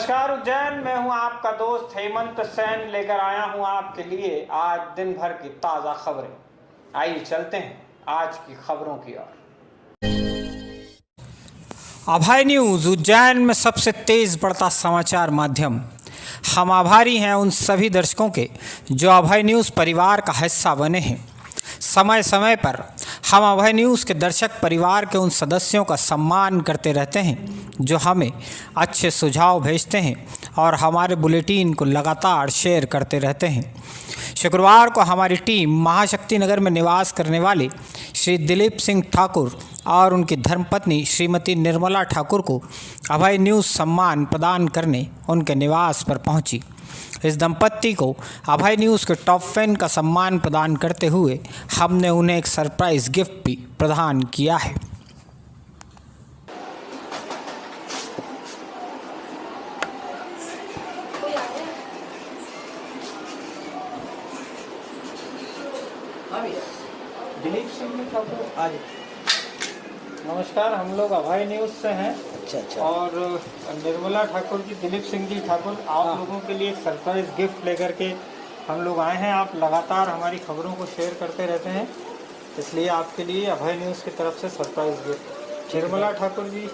नमस्कार उज्जैन, मैं हूं आपका दोस्त हेमंत सैन, लेकर आया हूं आपके लिए आज दिन भर की ताज़ा खबरें। आइए चलते हैं आज की खबरों की ओर। अभय न्यूज़ उज्जैन में सबसे तेज बढ़ता समाचार माध्यम। हम आभारी हैं उन सभी दर्शकों के जो अभय न्यूज़ परिवार का हिस्सा बने हैं। समय समय पर हम अभय न्यूज़ के दर्शक परिवार के उन सदस्यों का सम्मान करते रहते हैं जो हमें अच्छे सुझाव भेजते हैं और हमारे बुलेटिन को लगातार शेयर करते रहते हैं। शुक्रवार को हमारी टीम महाशक्ति नगर में निवास करने वाले श्री दिलीप सिंह ठाकुर और उनकी धर्मपत्नी श्रीमती निर्मला ठाकुर को अभय न्यूज़ सम्मान प्रदान करने उनके निवास पर पहुंची। इस दंपत्ति को अभय न्यूज़ के टॉप फैन का सम्मान प्रदान करते हुए हमने उन्हें एक सरप्राइज़ गिफ्ट भी प्रदान किया है। दिलीप सिंह ठाकुर आज नमस्कार, हम लोग अभय न्यूज़ से हैं। अच्छा। और निर्मला ठाकुर जी, दिलीप सिंह जी ठाकुर, आप लोगों के लिए एक सरप्राइज गिफ्ट लेकर के हम लोग आए हैं। आप लगातार हमारी खबरों को शेयर करते रहते हैं, इसलिए आपके लिए अभय न्यूज़ की तरफ से सरप्राइज गिफ्ट। निर्मला ठाकुर जी,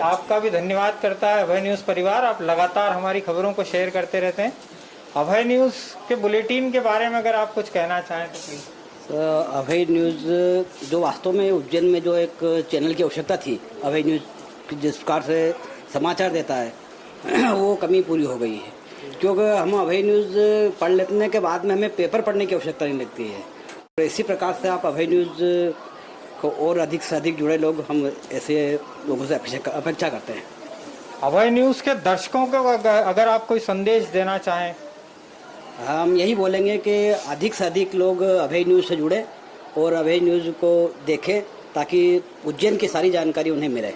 आपका भी धन्यवाद करता है अभय न्यूज़ परिवार। आप लगातार हमारी खबरों को शेयर करते रहते हैं। अभय न्यूज़ के बुलेटिन के बारे में अगर आप कुछ कहना चाहें तो प्लीज़। अभय न्यूज़ जो वास्तव में उज्जैन में जो एक चैनल की आवश्यकता थी, अभय न्यूज़ जिस प्रकार से समाचार देता है वो कमी पूरी हो गई है, क्योंकि हम अभय न्यूज़ पढ़ लेने के बाद में हमें पेपर पढ़ने की आवश्यकता नहीं लगती है। तो इसी प्रकार से आप अभय न्यूज़ को और अधिक से अधिक जुड़े लोग, हम ऐसे लोगों से अपेक्षा करते हैं। अभय न्यूज़ के दर्शकों को अगर आप कोई संदेश देना चाहें। हम यही बोलेंगे कि अधिक से अधिक लोग अभय न्यूज़ से जुड़े और अभय न्यूज़ को देखें, ताकि उज्जैन की सारी जानकारी उन्हें मिले।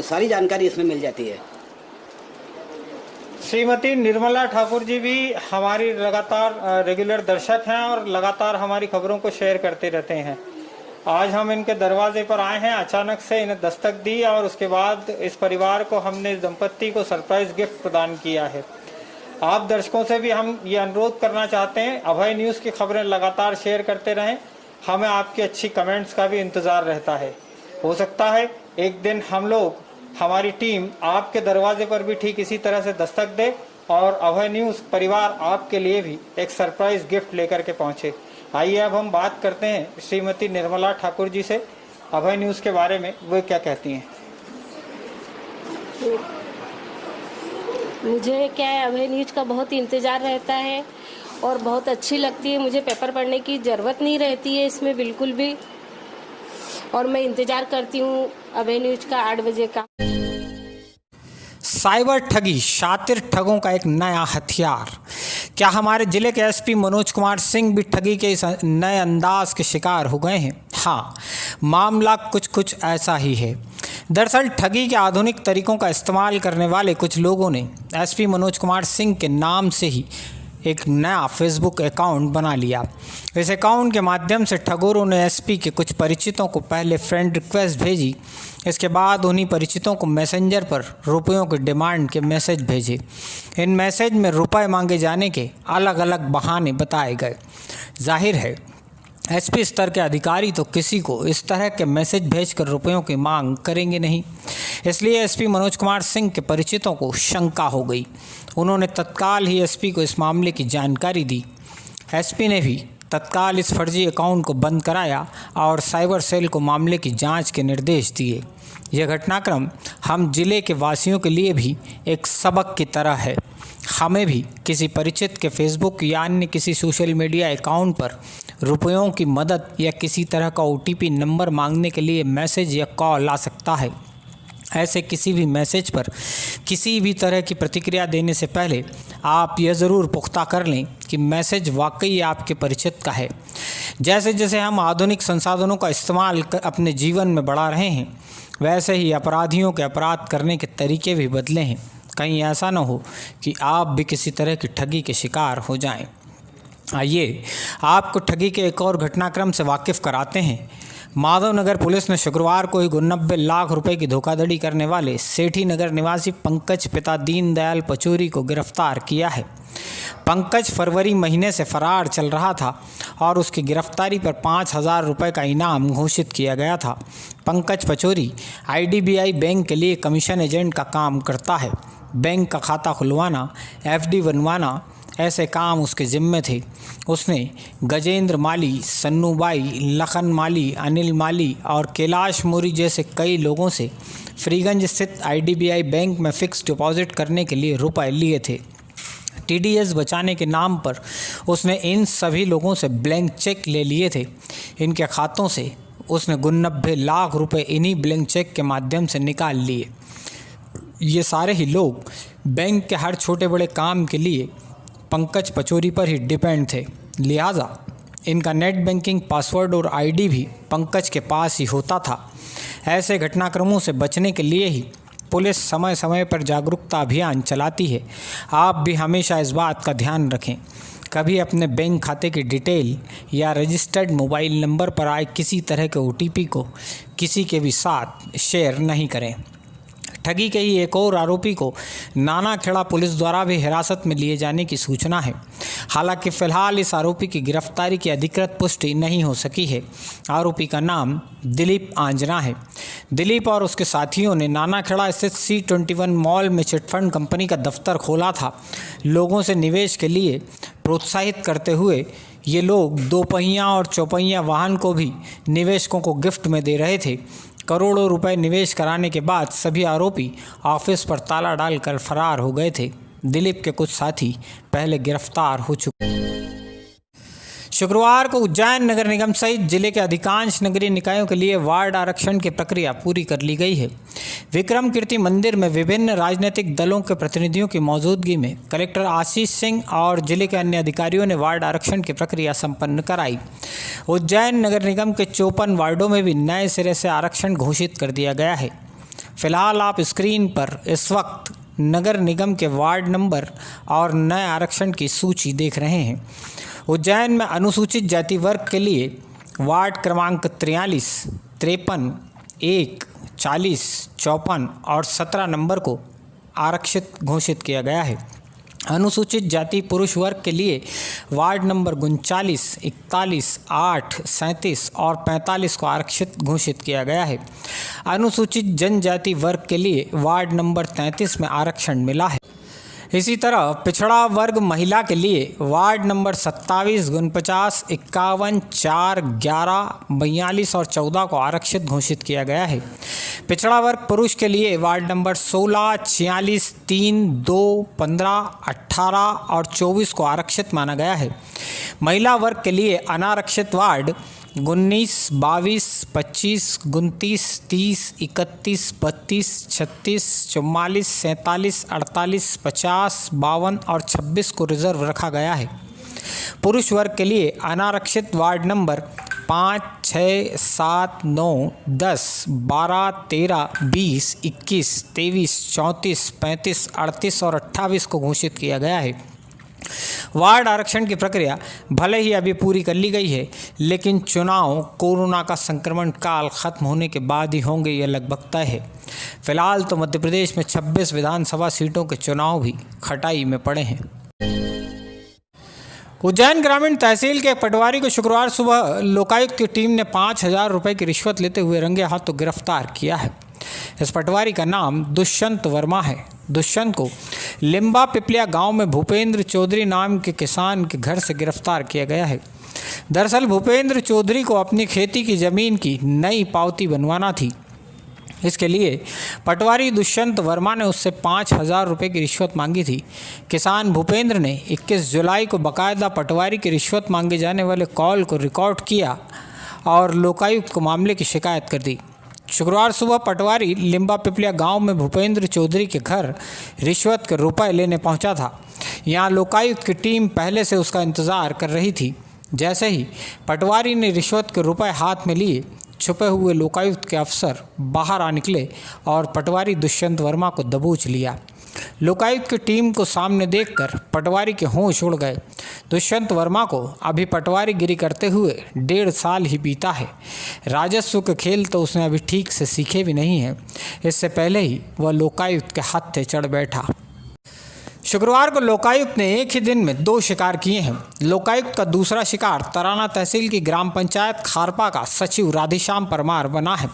सारी जानकारी इसमें मिल जाती है। श्रीमती निर्मला ठाकुर जी भी हमारी लगातार रेगुलर दर्शक हैं और लगातार हमारी खबरों को शेयर करते रहते हैं। आज हम इनके दरवाजे पर आए हैं, अचानक से इन्हें दस्तक दी और उसके बाद इस परिवार को हमने इस दंपत्ति को सरप्राइज गिफ्ट प्रदान किया है। आप दर्शकों से भी हम ये अनुरोध करना चाहते हैं, अभय न्यूज़ की खबरें लगातार शेयर करते रहें। हमें आपकी अच्छी कमेंट्स का भी इंतज़ार रहता है। हो सकता है एक दिन हमारी टीम आपके दरवाजे पर भी ठीक इसी तरह से दस्तक दे और अभय न्यूज़ परिवार आपके लिए भी एक सरप्राइज गिफ्ट लेकर के पहुँचे। आइए अब हम बात करते हैं श्रीमती निर्मला ठाकुर जी से अभय न्यूज़ के बारे में, वो क्या कहती हैं। मुझे क्या है, अभय न्यूज़ का बहुत इंतज़ार रहता है और बहुत अच्छी लगती है। मुझे पेपर पढ़ने की ज़रूरत नहीं रहती है इसमें बिल्कुल भी, और मैं इंतज़ार करती हूँ अभय न्यूज़ का 8 बजे का। साइबर ठगी, शातिर ठगों का एक नया हथियार। क्या हमारे जिले के एसपी मनोज कुमार सिंह भी ठगी के इस नए अंदाज के शिकार हो गए हैं? हाँ, मामला कुछ ऐसा ही है। दरअसल ठगी के आधुनिक तरीकों का इस्तेमाल करने वाले कुछ लोगों ने एसपी मनोज कुमार सिंह के नाम से ही एक नया फेसबुक अकाउंट बना लिया। इस अकाउंट के माध्यम से ठगोरों ने एसपी के कुछ परिचितों को पहले फ्रेंड रिक्वेस्ट भेजी। इसके बाद उन्हीं परिचितों को मैसेंजर पर रुपयों की डिमांड के मैसेज भेजे। इन मैसेज में रुपए मांगे जाने के अलग अलग बहाने बताए गए। जाहिर है एसपी स्तर के अधिकारी तो किसी को इस तरह के मैसेज भेजकर रुपयों की मांग करेंगे नहीं। इसलिए एसपी मनोज कुमार सिंह के परिचितों को शंका हो गई। उन्होंने तत्काल ही एसपी को इस मामले की जानकारी दी। एसपी ने भी तत्काल इस फर्जी अकाउंट को बंद कराया और साइबर सेल को मामले की जांच के निर्देश दिए। यह घटनाक्रम हम जिले के वासियों के लिए भी एक सबक की तरह है। हमें भी किसी परिचित के फेसबुक या अन्य किसी सोशल मीडिया अकाउंट पर रुपयों की मदद या किसी तरह का OTP नंबर मांगने के लिए मैसेज या कॉल आ सकता है। ऐसे किसी भी मैसेज पर किसी भी तरह की प्रतिक्रिया देने से पहले आप यह ज़रूर पुख्ता कर लें कि मैसेज वाकई आपके परिचित का है। जैसे जैसे हम आधुनिक संसाधनों का इस्तेमाल अपने जीवन में बढ़ा रहे हैं, वैसे ही अपराधियों के अपराध करने के तरीके भी बदले हैं। कहीं ऐसा न हो कि आप भी किसी तरह की ठगी के शिकार हो जाएं। आइए आपको ठगी के एक और घटनाक्रम से वाकिफ़ कराते हैं। माधवनगर पुलिस ने शुक्रवार को ही 89 लाख रुपए की धोखाधड़ी करने वाले सेठी नगर निवासी पंकज पिता दीनदयाल पचौरी को गिरफ्तार किया है। पंकज फरवरी महीने से फरार चल रहा था और उसकी गिरफ्तारी पर 5,000 रुपये का इनाम घोषित किया गया था। पंकज पचौरी IDBI बैंक के लिए कमीशन एजेंट का काम करता है। बैंक का खाता खुलवाना, FD बनवाना, ऐसे काम उसके जिम्मे थे। उसने गजेंद्र माली, सन्नू बाई, लखन माली, अनिल माली और कैलाश मोरी जैसे कई लोगों से फ्रीगंज स्थित IDBI बैंक में फ़िक्स डिपॉजिट करने के लिए रुपए लिए थे। TDS बचाने के नाम पर उसने इन सभी लोगों से ब्लैंक चेक ले लिए थे। इनके खातों से उसने 89 लाख रुपए इन्हीं ब्लैंक चेक के माध्यम से निकाल लिए। ये सारे ही लोग बैंक के हर छोटे बड़े काम के लिए पंकज पचौरी पर ही डिपेंड थे, लिहाजा इनका नेट बैंकिंग पासवर्ड और ID भी पंकज के पास ही होता था। ऐसे घटनाक्रमों से बचने के लिए ही पुलिस समय समय पर जागरूकता अभियान चलाती है। आप भी हमेशा इस बात का ध्यान रखें, कभी अपने बैंक खाते की डिटेल या रजिस्टर्ड मोबाइल नंबर पर आए किसी तरह के OTP को किसी के भी साथ शेयर नहीं करें। ठगी के ही एक और आरोपी को नानाखेड़ा पुलिस द्वारा भी हिरासत में लिए जाने की सूचना है। हालांकि फिलहाल इस आरोपी की गिरफ्तारी की अधिकृत पुष्टि नहीं हो सकी है। आरोपी का नाम दिलीप आंजना है। दिलीप और उसके साथियों ने नानाखेड़ा स्थित C21 मॉल में चिटफंड कंपनी का दफ्तर खोला था। लोगों से निवेश के लिए प्रोत्साहित करते हुए ये लोग 2 पहिया और 4 पहिया वाहन को भी निवेशकों को गिफ्ट में दे रहे थे। करोड़ों रुपए निवेश कराने के बाद सभी आरोपी ऑफिस पर ताला डालकर फरार हो गए थे। दिलीप के कुछ साथी पहले गिरफ्तार हो चुके। शुक्रवार को उज्जैन नगर निगम सहित जिले के अधिकांश नगरीय निकायों के लिए वार्ड आरक्षण की प्रक्रिया पूरी कर ली गई है। विक्रम कीर्ति मंदिर में विभिन्न राजनीतिक दलों के प्रतिनिधियों की मौजूदगी में कलेक्टर आशीष सिंह और जिले के अन्य अधिकारियों ने वार्ड आरक्षण की प्रक्रिया संपन्न कराई। उज्जैन नगर निगम के 54 वार्डों में भी नए सिरे से आरक्षण घोषित कर दिया गया है। फिलहाल आप स्क्रीन पर इस वक्त नगर निगम के वार्ड नंबर और नए आरक्षण की सूची देख रहे हैं। उज्जैन में अनुसूचित जाति वर्ग के लिए वार्ड क्रमांक 43, 53, 1, 40, 54 और 17 नंबर को आरक्षित घोषित किया गया है। अनुसूचित जाति पुरुष वर्ग के लिए वार्ड नंबर 39, 41, 8, 37 और 45 को आरक्षित घोषित किया गया है। अनुसूचित जनजाति वर्ग के लिए वार्ड नंबर 33 में आरक्षण मिला है। इसी तरह पिछड़ा वर्ग महिला के लिए वार्ड नंबर 27, 49, 51, 4, 11, 42 और 14 को आरक्षित घोषित किया गया है। पिछड़ा वर्ग पुरुष के लिए वार्ड नंबर 16, 46, 3, 2, 15, 18 और 24 को आरक्षित माना गया है। महिला वर्ग के लिए अनारक्षित वार्ड 19, 22, 25, 29, 30, 31, 32, 36, 44, 47, 48, 50, 52 और 26 को रिजर्व रखा गया है। पुरुष वर्ग के लिए अनारक्षित वार्ड नंबर 5, 6, 7, 9, 10, 12, 13, 20, 21, 23, 34, 35, 38 और 28 को घोषित किया गया है। वार्ड आरक्षण की प्रक्रिया भले ही अभी पूरी कर ली गई है, लेकिन चुनाव कोरोना का संक्रमण काल खत्म होने के बाद ही होंगे, यह लगभग तय है। फिलहाल तो मध्य प्रदेश में 26 विधानसभा सीटों के चुनाव भी खटाई में पड़े हैं। उज्जैन ग्रामीण तहसील के पटवारी को शुक्रवार सुबह लोकायुक्त की टीम ने 5,000 रुपये की रिश्वत लेते हुए रंगे हाथों गिरफ्तार किया है। इस पटवारी का नाम दुष्यंत वर्मा है। दुष्यंत को लिम्बा पिपलिया गांव में भूपेंद्र चौधरी नाम के किसान के घर से गिरफ्तार किया गया है। दरअसल भूपेंद्र चौधरी को अपनी खेती की ज़मीन की नई पावती बनवाना थी। इसके लिए पटवारी दुष्यंत वर्मा ने उससे 5,000 रुपये की रिश्वत मांगी थी। किसान भूपेंद्र ने 21 जुलाई को बाकायदा पटवारी की रिश्वत मांगे जाने वाले कॉल को रिकॉर्ड किया और लोकायुक्त को मामले की शिकायत कर दी। शुक्रवार सुबह पटवारी लिम्बा पिपलिया गांव में भूपेंद्र चौधरी के घर रिश्वत के रुपए लेने पहुंचा था। यहां लोकायुक्त की टीम पहले से उसका इंतज़ार कर रही थी। जैसे ही पटवारी ने रिश्वत के रुपए हाथ में लिए, छुपे हुए लोकायुक्त के अफसर बाहर आ निकले और पटवारी दुष्यंत वर्मा को दबोच लिया। लोकायुक्त की टीम को सामने देखकर पटवारी के होश उड़ गए। दुष्यंत वर्मा को अभी पटवारीगिरी करते हुए 1.5 साल ही बीता है। राजस्व के खेल तो उसने अभी ठीक से सीखे भी नहीं हैं। इससे पहले ही वह लोकायुक्त के हत्थे चढ़ बैठा। शुक्रवार को लोकायुक्त ने एक ही दिन में 2 शिकार किए हैं। लोकायुक्त का दूसरा शिकार तराना तहसील की ग्राम पंचायत खारपा का सचिव राधेश्याम परमार बना है।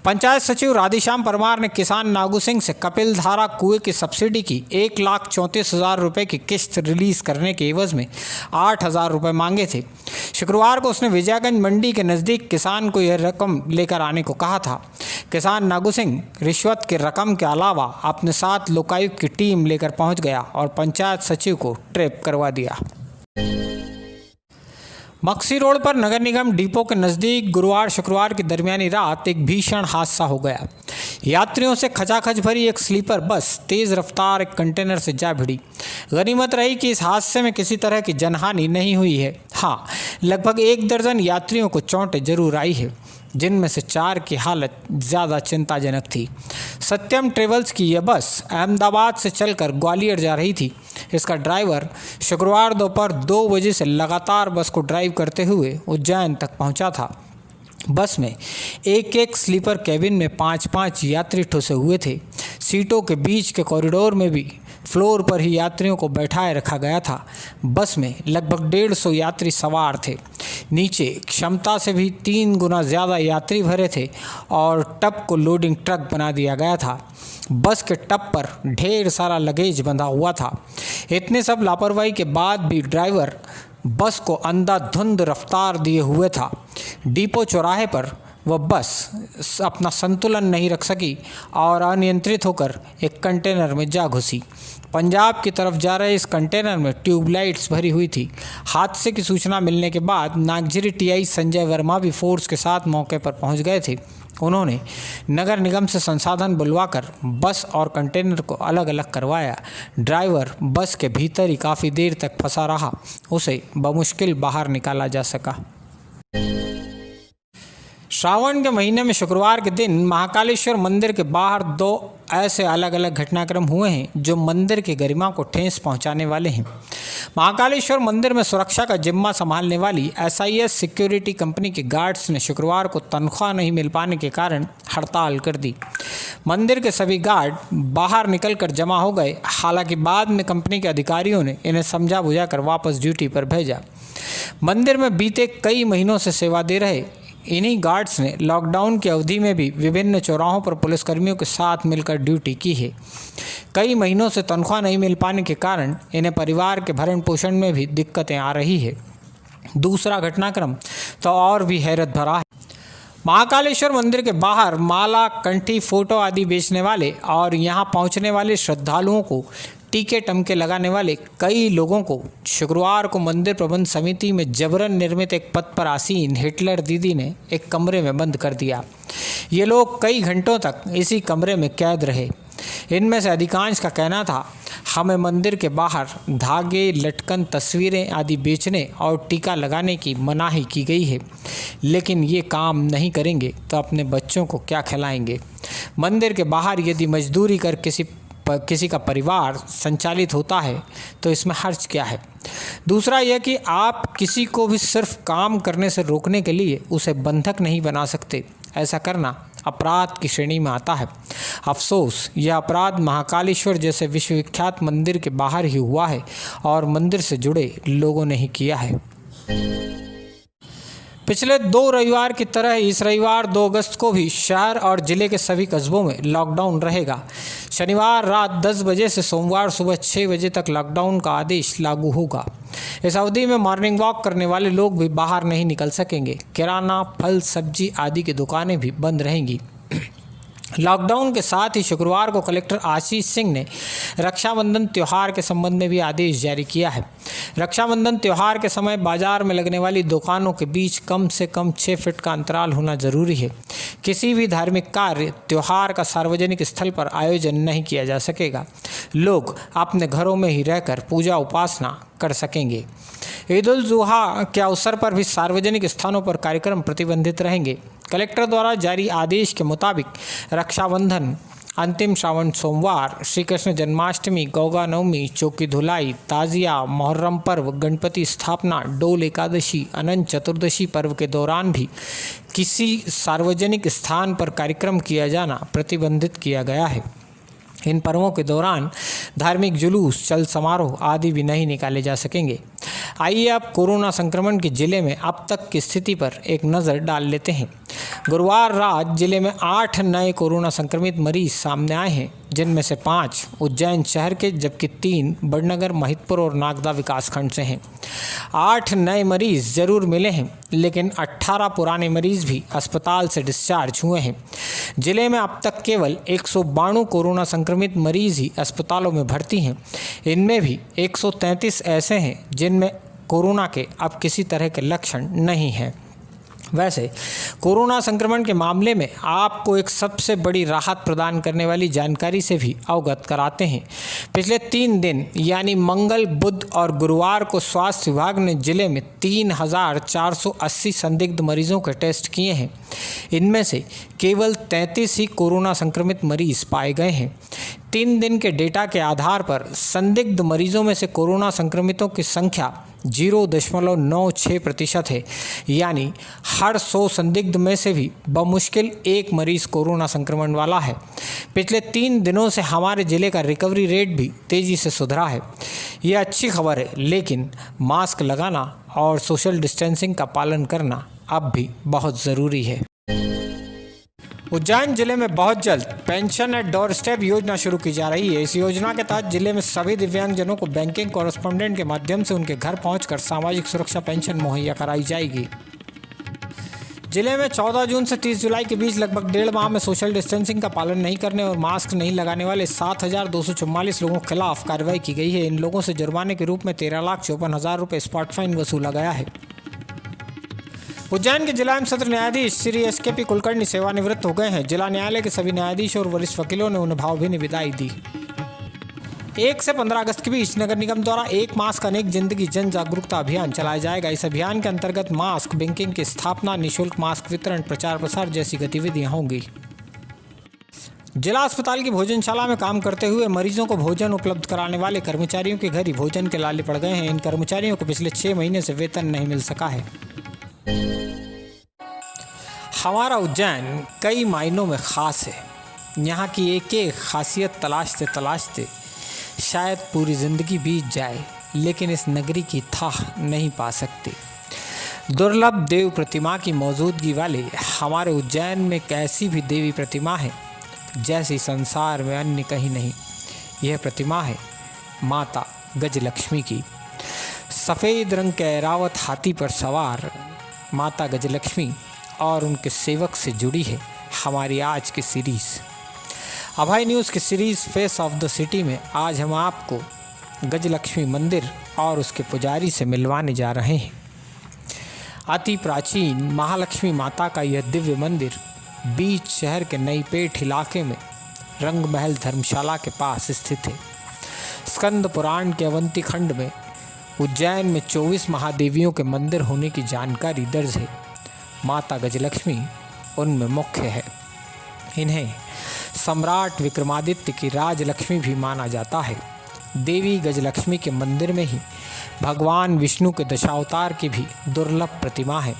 पंचायत सचिव राधेश्याम परमार ने किसान नागू सिंह से कपिल धारा कुएं की सब्सिडी की 1,34,000 रुपये की किस्त रिलीज करने के एवज में 8,000 रुपये मांगे थे। शुक्रवार को उसने विजयगंज मंडी के नज़दीक किसान को यह रकम लेकर आने को कहा था। किसान नागू सिंह रिश्वत की रकम के अलावा अपने साथ लोकायुक्त की टीम लेकर पहुंच गया और पंचायत सचिव को ट्रैप करवा दिया। मक्सी रोड पर नगर निगम डिपो के नज़दीक गुरुवार शुक्रवार की दरमियानी रात एक भीषण हादसा हो गया। यात्रियों से खचाखच भरी एक स्लीपर बस तेज़ रफ्तार एक कंटेनर से जा भिड़ी। गनीमत रही कि इस हादसे में किसी तरह की जनहानि नहीं हुई है। हाँ, लगभग 1 दर्जन यात्रियों को चोटें जरूर आई है, जिनमें से 4 की हालत ज़्यादा चिंताजनक थी। सत्यम ट्रेवल्स की यह बस अहमदाबाद से चलकर ग्वालियर जा रही थी। इसका ड्राइवर शुक्रवार दोपहर 2 बजे से लगातार बस को ड्राइव करते हुए उज्जैन तक पहुंचा था। बस में एक स्लीपर कैबिन में 5-5 यात्री ठुसे हुए थे। सीटों के बीच के कॉरिडोर में भी फ्लोर पर ही यात्रियों को बैठाए रखा गया था। बस में लगभग 150 यात्री सवार थे। नीचे क्षमता से भी 3 गुना ज़्यादा यात्री भरे थे और टब को लोडिंग ट्रक बना दिया गया था। बस के टब पर ढेर सारा लगेज बंधा हुआ था। इतने सब लापरवाही के बाद भी ड्राइवर बस को अंधाधुंध रफ्तार दिए हुए था। डिपो चौराहे पर वह बस अपना संतुलन नहीं रख सकी और अनियंत्रित होकर एक कंटेनर में जा घुसी। पंजाब की तरफ जा रहे इस कंटेनर में ट्यूबलाइट्स भरी हुई थी। हादसे की सूचना मिलने के बाद नागझिरी टीआई संजय वर्मा भी फोर्स के साथ मौके पर पहुंच गए थे। उन्होंने नगर निगम से संसाधन बुलवाकर बस और कंटेनर को अलग अलग करवाया। ड्राइवर बस के भीतर ही काफ़ी देर तक फंसा रहा। उसे बमुश्किल बाहर निकाला जा सका। श्रावण के महीने में शुक्रवार के दिन महाकालेश्वर मंदिर के बाहर 2 ऐसे अलग अलग घटनाक्रम हुए हैं जो मंदिर की गरिमा को ठेस पहुंचाने वाले हैं। महाकालेश्वर मंदिर में सुरक्षा का जिम्मा संभालने वाली SIS सिक्योरिटी कंपनी के गार्ड्स ने शुक्रवार को तनख्वाह नहीं मिल पाने के कारण हड़ताल कर दी। मंदिर के सभी गार्ड बाहर निकलकर जमा हो गए। हालांकि बाद में कंपनी के अधिकारियों ने इन्हें समझा बुझाकर वापस ड्यूटी पर भेजा। मंदिर में बीते कई महीनों से सेवा दे रहे इन्हीं गार्ड्स ने लॉकडाउन की अवधि में भी विभिन्न चौराहों पर पुलिसकर्मियों के साथ मिलकर ड्यूटी की है। कई महीनों से तनख्वाह नहीं मिल पाने के कारण इन्हें परिवार के भरण पोषण में भी दिक्कतें आ रही है। दूसरा घटनाक्रम तो और भी हैरत भरा है। महाकालेश्वर मंदिर के बाहर माला, कंठी, फोटो आदि बेचने वाले और यहाँ पहुँचने वाले श्रद्धालुओं को टीके टमके लगाने वाले कई लोगों को शुक्रवार को मंदिर प्रबंध समिति में जबरन निर्मित एक पद पर आसीन हिटलर दीदी ने एक कमरे में बंद कर दिया। ये लोग कई घंटों तक इसी कमरे में कैद रहे। इनमें से अधिकांश का कहना था, हमें मंदिर के बाहर धागे, लटकन, तस्वीरें आदि बेचने और टीका लगाने की मनाही की गई है, लेकिन ये काम नहीं करेंगे तो अपने बच्चों को क्या खिलाएंगे। मंदिर के बाहर यदि मजदूरी कर किसी का परिवार संचालित होता है तो इसमें हर्ज क्या है। दूसरा यह कि आप किसी को भी सिर्फ काम करने से रोकने के लिए उसे बंधक नहीं बना सकते। ऐसा करना अपराध की श्रेणी में आता है। अफसोस, यह अपराध महाकालेश्वर जैसे विश्वविख्यात मंदिर के बाहर ही हुआ है और मंदिर से जुड़े लोगों ने ही किया है। पिछले 2 रविवार की तरह इस रविवार 2 अगस्त को भी शहर और जिले के सभी कस्बों में लॉकडाउन रहेगा। शनिवार रात 10 बजे से सोमवार सुबह 6 बजे तक लॉकडाउन का आदेश लागू होगा। इस अवधि में मॉर्निंग वॉक करने वाले लोग भी बाहर नहीं निकल सकेंगे। किराना, फल, सब्जी आदि की दुकानें भी बंद रहेंगी। लॉकडाउन के साथ ही शुक्रवार को कलेक्टर आशीष सिंह ने रक्षाबंधन त्यौहार के संबंध में भी आदेश जारी किया है। रक्षाबंधन त्यौहार के समय बाजार में लगने वाली दुकानों के बीच कम से कम 6 फीट का अंतराल होना जरूरी है। किसी भी धार्मिक कार्य, त्यौहार का सार्वजनिक स्थल पर आयोजन नहीं किया जा सकेगा। लोग अपने घरों में ही रहकर पूजा उपासना कर सकेंगे। ईद उल जुहा के अवसर पर भी सार्वजनिक स्थानों पर कार्यक्रम प्रतिबंधित रहेंगे। कलेक्टर द्वारा जारी आदेश के मुताबिक रक्षाबंधन अंतिम श्रावण सोमवार, श्री कृष्ण जन्माष्टमी, गौगा नवमी, चौकी धुलाई, ताजिया, मुहर्रम पर्व, गणपति स्थापना, डोल एकादशी, अनंत चतुर्दशी पर्व के दौरान भी किसी सार्वजनिक स्थान पर कार्यक्रम किया जाना प्रतिबंधित किया गया है। इन पर्वों के दौरान धार्मिक जुलूस, चल समारोह आदि भी नहीं निकाले जा सकेंगे। आइए अब कोरोना संक्रमण के जिले में अब तक की स्थिति पर एक नज़र डाल लेते हैं। गुरुवार रात जिले में 8 नए कोरोना संक्रमित मरीज सामने आए हैं, जिनमें से 5 उज्जैन शहर के जबकि 3 बड़नगर, महिदपुर और नागदा विकासखंड से हैं। 8 नए मरीज जरूर मिले हैं, लेकिन 18 पुराने मरीज भी अस्पताल से डिस्चार्ज हुए हैं। जिले में अब तक केवल 192 कोरोना संक्रमित मरीज ही अस्पतालों में भर्ती हैं। इनमें भी 133 ऐसे हैं जिनमें कोरोना के अब किसी तरह के लक्षण नहीं हैं। वैसे कोरोना संक्रमण के मामले में आपको एक सबसे बड़ी राहत प्रदान करने वाली जानकारी से भी अवगत कराते हैं। पिछले 3 दिन यानी मंगल, बुध और गुरुवार को स्वास्थ्य विभाग ने जिले में 3,480 संदिग्ध मरीजों के टेस्ट किए हैं। इनमें से केवल 33 ही कोरोना संक्रमित मरीज पाए गए हैं। 3 दिन के डेटा के आधार पर संदिग्ध मरीजों में से कोरोना संक्रमितों की संख्या 0.96% है, यानी हर 100 संदिग्ध में से भी बमुश्किल 1 मरीज कोरोना संक्रमण वाला है। पिछले 3 दिनों से हमारे ज़िले का रिकवरी रेट भी तेज़ी से सुधरा है। यह अच्छी खबर है, लेकिन मास्क लगाना और सोशल डिस्टेंसिंग का पालन करना अब भी बहुत ज़रूरी है। उज्जैन जिले में बहुत जल्द पेंशन एट डोर स्टेप योजना शुरू की जा रही है। इस योजना के तहत जिले में सभी दिव्यांगजनों को बैंकिंग कॉरेस्पॉन्डेंट के माध्यम से उनके घर पहुंचकर सामाजिक सुरक्षा पेंशन मुहैया कराई जाएगी। जिले में 14 जून से 30 जुलाई के बीच लगभग 1.5 माह में सोशल डिस्टेंसिंग का पालन नहीं करने और मास्क नहीं लगाने वाले 7,244 लोगों के खिलाफ कार्रवाई की गई है। इन लोगों से जुर्माने के रूप में 13,54,000 रुपये स्पॉट फाइन वसूला गया है। उज्जैन के जिला एवं सत्र न्यायाधीश श्री SKP कुलकर्णी सेवानिवृत्त हो गए हैं। जिला न्यायालय के सभी न्यायाधीश और वरिष्ठ वकीलों ने उन्हें भावभीनी विदाई दी। 1 से 15 अगस्त के बीच नगर निगम द्वारा एक मास्क अनेक जिंदगी जन जागरूकता अभियान चलाया जाएगा। इस अभियान के अंतर्गत मास्क बैंकिंग की स्थापना, निःशुल्क मास्क वितरण, प्रचार प्रसार जैसी गतिविधियां होंगी। जिला अस्पताल की भोजनशाला में काम करते हुए मरीजों को भोजन उपलब्ध कराने वाले कर्मचारियों के घर ही भोजन के लाले पड़ गए हैं। इन कर्मचारियों को पिछले 6 महीने से वेतन नहीं मिल सका है। हमारा उज्जैन कई मायनों में ख़ास है। यहाँ की एक एक खासियत तलाशते तलाशते शायद पूरी ज़िंदगी बीत जाए, लेकिन इस नगरी की थाह नहीं पा सकते। दुर्लभ देव प्रतिमा की मौजूदगी वाले हमारे उज्जैन में एक ऐसी भी देवी प्रतिमा है जैसी संसार में अन्य कहीं नहीं। यह प्रतिमा है माता गजलक्ष्मी की। सफ़ेद रंग के ऐरावत हाथी पर सवार माता गजलक्ष्मी और उनके सेवक से जुड़ी है हमारी आज की सीरीज़। अभय न्यूज़ की series face of the city में आज हम आपको गजलक्ष्मी मंदिर और उसके पुजारी से मिलवाने जा रहे हैं। अति प्राचीन महालक्ष्मी माता का यह दिव्य मंदिर बीच शहर के नई पेठ इलाके में रंग महल धर्मशाला के पास स्थित है। स्कंद पुराण के अवंती खंड में उज्जैन में 24 महादेवियों के मंदिर होने की जानकारी दर्ज है। माता गजलक्ष्मी उनमें मुख्य है। इन्हें सम्राट विक्रमादित्य की राजलक्ष्मी भी माना जाता है। देवी गजलक्ष्मी के मंदिर में ही भगवान विष्णु के दशावतार की भी दुर्लभ प्रतिमा है।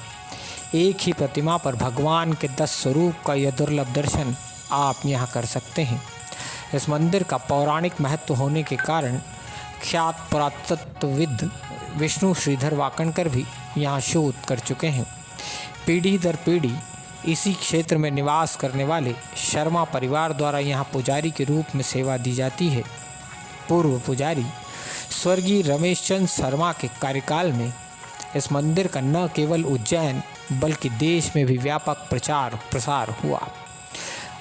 एक ही प्रतिमा पर भगवान के 10 स्वरूप का यह दुर्लभ दर्शन आप यहाँ कर सकते हैं। इस मंदिर का पौराणिक महत्व होने के कारण ख्यात पुरातत्वविद विष्णु श्रीधर वाकणकर भी यहाँ शोध कर चुके हैं। पीढ़ी दर पीढ़ी इसी क्षेत्र में निवास करने वाले शर्मा परिवार द्वारा यहाँ पुजारी के रूप में सेवा दी जाती है। पूर्व पुजारी स्वर्गीय रमेश चंद्र शर्मा के कार्यकाल में इस मंदिर का न केवल उज्जैन बल्कि देश में भी व्यापक प्रचार प्रसार हुआ।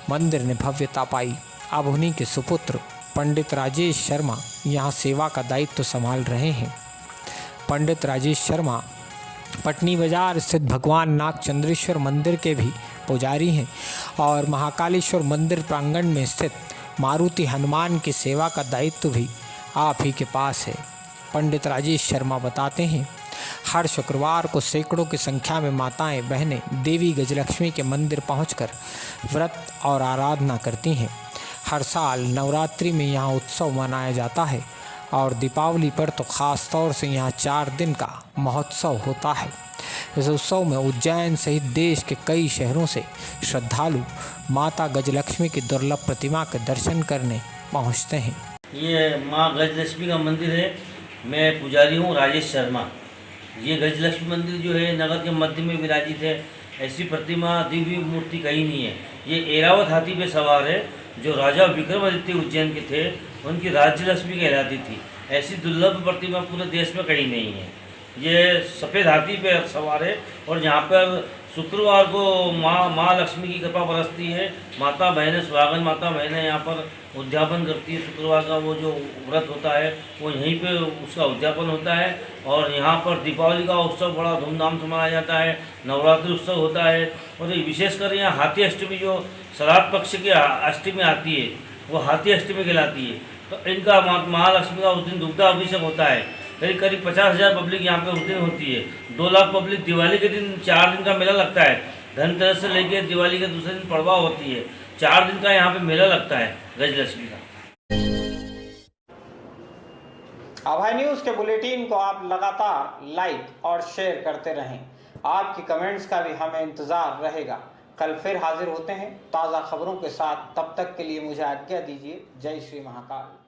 मंदिर ने भव्यता पाई। अब उन्हीं के सुपुत्र पंडित राजेश शर्मा यहाँ सेवा का दायित्व संभाल रहे हैं। पंडित राजेश शर्मा पटनी बाजार स्थित भगवान नागचंद्रेश्वर मंदिर के भी पुजारी हैं और महाकालेश्वर मंदिर प्रांगण में स्थित मारुति हनुमान की सेवा का दायित्व भी आप ही के पास है। पंडित राजेश शर्मा बताते हैं, हर शुक्रवार को सैकड़ों की संख्या में माताएं बहनें देवी गजलक्ष्मी के मंदिर पहुंचकर व्रत और आराधना करती हैं। हर साल नवरात्रि में यहाँ उत्सव मनाया जाता है और दीपावली पर तो ख़ास तौर से यहाँ 4 दिन का महोत्सव होता है। इस उत्सव में उज्जैन सहित देश के कई शहरों से श्रद्धालु माता गजलक्ष्मी की दुर्लभ प्रतिमा के दर्शन करने पहुँचते हैं। ये माँ गजलक्ष्मी का मंदिर है। मैं पुजारी हूँ राजेश शर्मा। ये गजलक्ष्मी मंदिर जो है नगर के मध्य में विराजित है। ऐसी प्रतिमा दिव्य मूर्ति कहीं नहीं है। ये ऐरावत हाथी पे सवार है जो राजा विक्रमादित्य उज्जैन के थे, उनकी राज्य लक्ष्मी कहलाती थी। ऐसी दुर्लभ प्रतिमा पूरे देश में कहीं नहीं है। ये सफ़ेद हाथी पे सवार है और यहाँ पर शुक्रवार को माँ लक्ष्मी की कृपा बरसती है। माता बहनें सुहागन माता बहनें यहाँ पर उद्यापन करती है। शुक्रवार का वो जो व्रत होता है वो यहीं पे उसका उद्यापन होता है। और यहाँ पर दीपावली का उत्सव बड़ा धूमधाम से मनाया जाता है। नवरात्रि उत्सव होता है और विशेषकर यहाँ हाथी अष्टमी जो श्राद्ध पक्ष की अष्टमी आती है वो हाथी अष्टमी कहलाती है। तो इनका महालक्ष्मी का उस दिन दुग्धाभिषेक होता है। करीब 50,000 पब्लिक यहाँ पे उस दिन होती है। 2 लाख पब्लिक दिवाली के दिन 4 दिन का मेला लगता है। धनतेरस से लेकर दिवाली के दूसरे दिन पड़वा होती है। 4 दिन का यहाँ पे मेला लगता है गजलक्ष्मी का। अभय न्यूज़ के बुलेटिन को आप लगातार लाइक और शेयर करते रहें। आपकी कमेंट्स का भी हमें इंतज़ार रहेगा। कल फिर हाजिर होते हैं ताज़ा खबरों के साथ। तब तक के लिए मुझे आज्ञा दीजिए। जय श्री महाकाल।